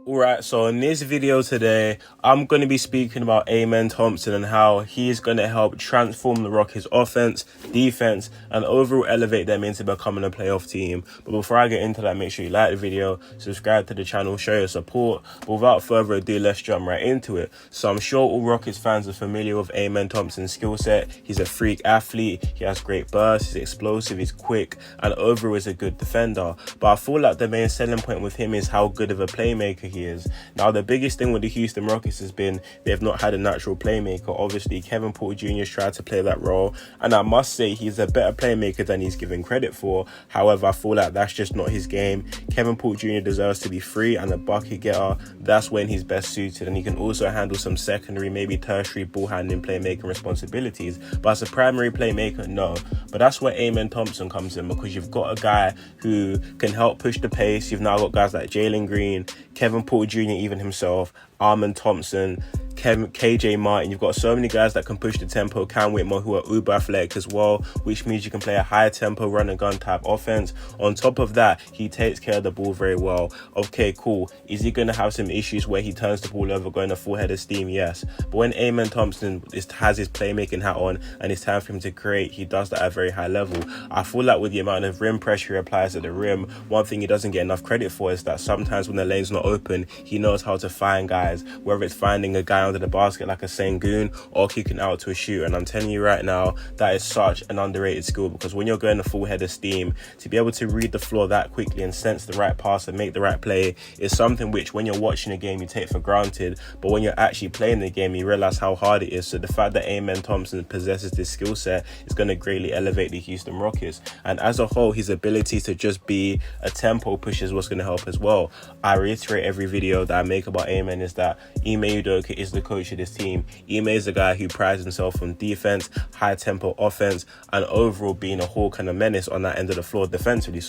Alright, so in this video today, I'm going to be speaking about Amen Thompson and how he's going to help transform the Rockets offense, defense, and overall elevate them into becoming a playoff team. But before I get into that, make sure you like the video, subscribe to the channel, show your support. But without further ado, let's jump right into it. So I'm sure all Rockets fans are familiar with Amen Thompson's skill set. He's a freak athlete, he has great burst, he's explosive, he's quick, and overall is a good defender. But I feel like the main selling point with him is how good of a playmaker he is. Now, the biggest thing with the Houston Rockets has been they've not had a natural playmaker. Obviously, Kevin Porter Jr. has tried to play that role, and I must say he's a better playmaker than he's given credit for. However, I feel like that's just not his game. Kevin Porter Jr. deserves to be free and a bucket getter. That's when he's best suited, and he can also handle some secondary, maybe tertiary ball handling playmaking responsibilities. But as a primary playmaker, no. But that's where Amen Thompson comes in, because you've got a guy who can help push the pace. You've now got guys like Jalen Green, Kevin Porter Jr., even himself, Amen Thompson, KJ Martin. You've got so many guys that can push the tempo. Cam Whitmore, who are uber athletic as well, which means you can play a high tempo run and gun type offense. On top of that, he takes care of the ball very well. Okay, cool. Is he going to have some issues where he turns the ball over going a full head of steam? Yes. But when Amen Thompson has his playmaking hat on and it's time for him to create, he does that at a very high level. I feel like with the amount of rim pressure he applies at the rim, one thing he doesn't get enough credit for is that sometimes when the lane's not open, he knows how to find guys, whether it's finding a guy under the basket like a Sengun or kicking out to a shooter. And I'm telling you right now, that is such an underrated skill, because when you're going a full head of steam, to be able to read the floor that quickly and sense the right pass and make the right play is something which when you're watching a game you take for granted, but when you're actually playing the game you realize how hard it is. So the fact that Amen Thompson possesses this skill set is going to greatly elevate the Houston Rockets, and as a whole his ability to just be a tempo pusher is what's going to help as well. I reiterate every video that I make about Amen is that Ime Udoka is the coach of this team. Ime is the guy who prides himself on defense, high tempo offense, and overall being a hawk and a menace on that end of the floor defensively,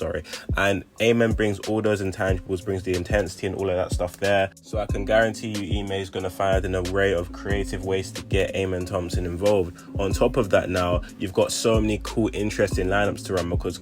and Amen brings all those intangibles, brings the intensity and all of that stuff there. So I can guarantee you Ime is going to find an array of creative ways to get Amen Thompson involved. On top of that, now you've got so many cool, interesting lineups to run, because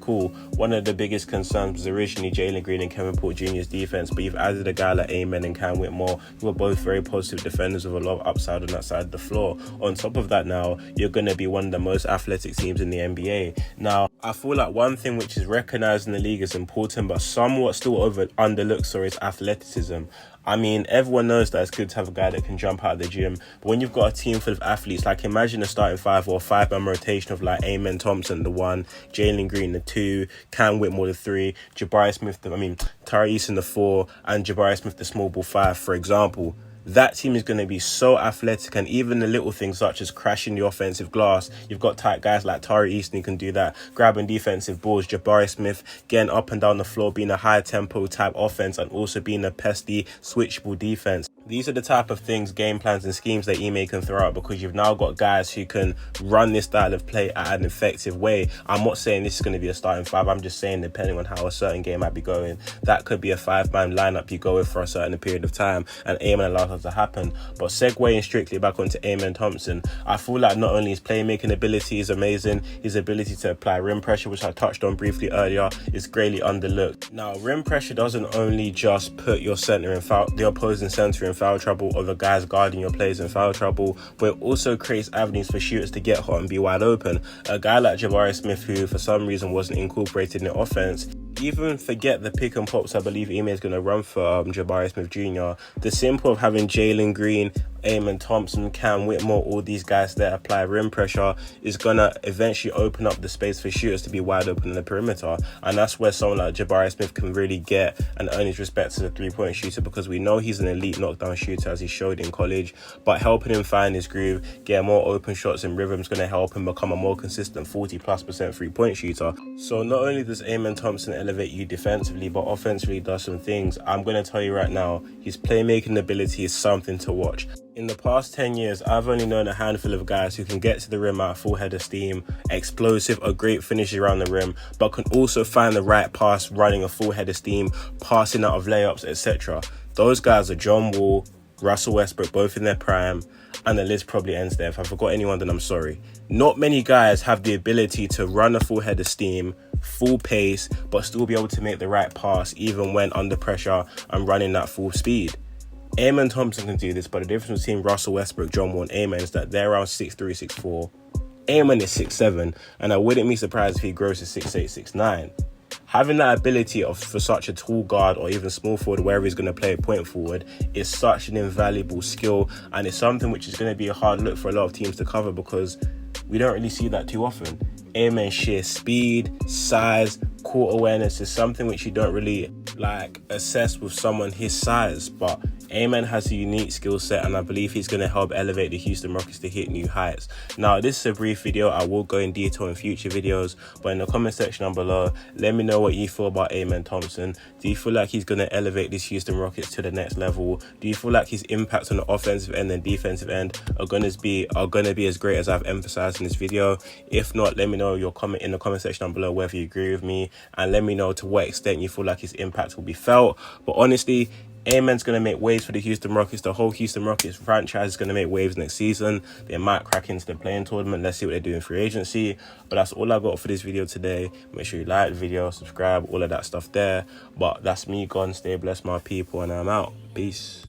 one of the biggest concerns was originally Jalen Green and Kevin Porter Jr.'s defense, but you've added a guy like Amen and Cam Whitmore, who are both very positive defenders with a lot of upside on that side of the floor. On top of that, now you're going to be one of the most athletic teams in the NBA. Now, I feel like one thing which is recognized in the league is important, but somewhat still underlooked, is athleticism. I mean, everyone knows that it's good to have a guy that can jump out of the gym, but when you've got a team full of athletes, like imagine a starting five or five-man rotation of like Amen Thompson, the 1, Jalen Green, the 2, Cam Whitmore, the 3, Jabari Smith, Tari Eason, the 4, and Jabari Smith, the small ball 5, for example. That team is going to be so athletic, and even the little things such as crashing the offensive glass. You've got tight guys like Tari Eason who can do that, grabbing defensive balls, Jabari Smith getting up and down the floor, being a high tempo type offense, and also being a pesty switchable defense. These are the type of things, game plans and schemes that Ime can throw out, because you've now got guys who can run this style of play at an effective way. I'm not saying this is going to be a starting 5. I'm just saying depending on how a certain game might be going, that could be a 5-man lineup you go with for a certain period of time, and Amen allows that to happen. But segueing strictly back onto Amen Thompson, I feel like not only his playmaking ability is amazing, his ability to apply rim pressure, which I touched on briefly earlier, is greatly underlooked. Now, rim pressure doesn't only just put your the opposing center in foul trouble, or the guys guarding your plays in foul trouble, but it also creates avenues for shooters to get hot and be wide open. A guy like Jabari Smith, who for some reason wasn't incorporated in the offense, even forget the pick and pops I believe Ime is going to run for Jabari Smith Jr. The simple of having Jalen Green, Amen Thompson, Cam Whitmore, all these guys that apply rim pressure is going to eventually open up the space for shooters to be wide open in the perimeter. And that's where someone like Jabari Smith can really get and earn his respect as a three-point shooter, because we know he's an elite knockdown shooter as he showed in college, but helping him find his groove, get more open shots and rhythm is going to help him become a more consistent 40+% three-point shooter. So not only does Amen Thompson elevate you defensively, but offensively does some things. I'm going to tell you right now, his playmaking ability is something to watch. In the past 10 years, I've only known a handful of guys who can get to the rim at a full head of steam, explosive, a great finish around the rim, but can also find the right pass running a full head of steam, passing out of layups, etc. Those guys are John Wall, Russell Westbrook, both in their prime, and the list probably ends there. If I forgot anyone, then I'm sorry. Not many guys have the ability to run a full head of steam, full pace, but still be able to make the right pass even when under pressure and running at full speed. Amen Thompson can do this, but the difference between Russell Westbrook, John Wall, and Amen is that they're around 6'3", 6'4". Amen is 6'7", and I wouldn't be surprised if he grows to 6'8", 6'9". Having that ability for such a tall guard or even small forward, wherever he's going to play a point forward, is such an invaluable skill, and it's something which is going to be a hard look for a lot of teams to cover because we don't really see that too often. Amen's sheer speed, size, court awareness is something which you don't really assess with someone his size, but Amen has a unique skill set, and I believe he's going to help elevate the Houston Rockets to hit new heights. Now, this is a brief video. I will go in detail in future videos, but in the comment section down below, let me know what you feel about Amen Thompson. Do you feel like he's going to elevate this Houston Rockets to the next level? Do you feel like his impact on the offensive end and defensive end are going to be as great as I've emphasized in this video? If not, let me know your comment in the comment section down below whether you agree with me, and let me know to what extent you feel like his impact will be felt. But honestly, Amen's going to make waves for the Houston Rockets. The whole Houston Rockets franchise is going to make waves next season. They might crack into the play-in tournament. Let's see what they do in free agency. But that's all I got for this video today. Make sure you like the video, subscribe, all of that stuff there. But that's me gone. Stay blessed, my people, and I'm out. Peace.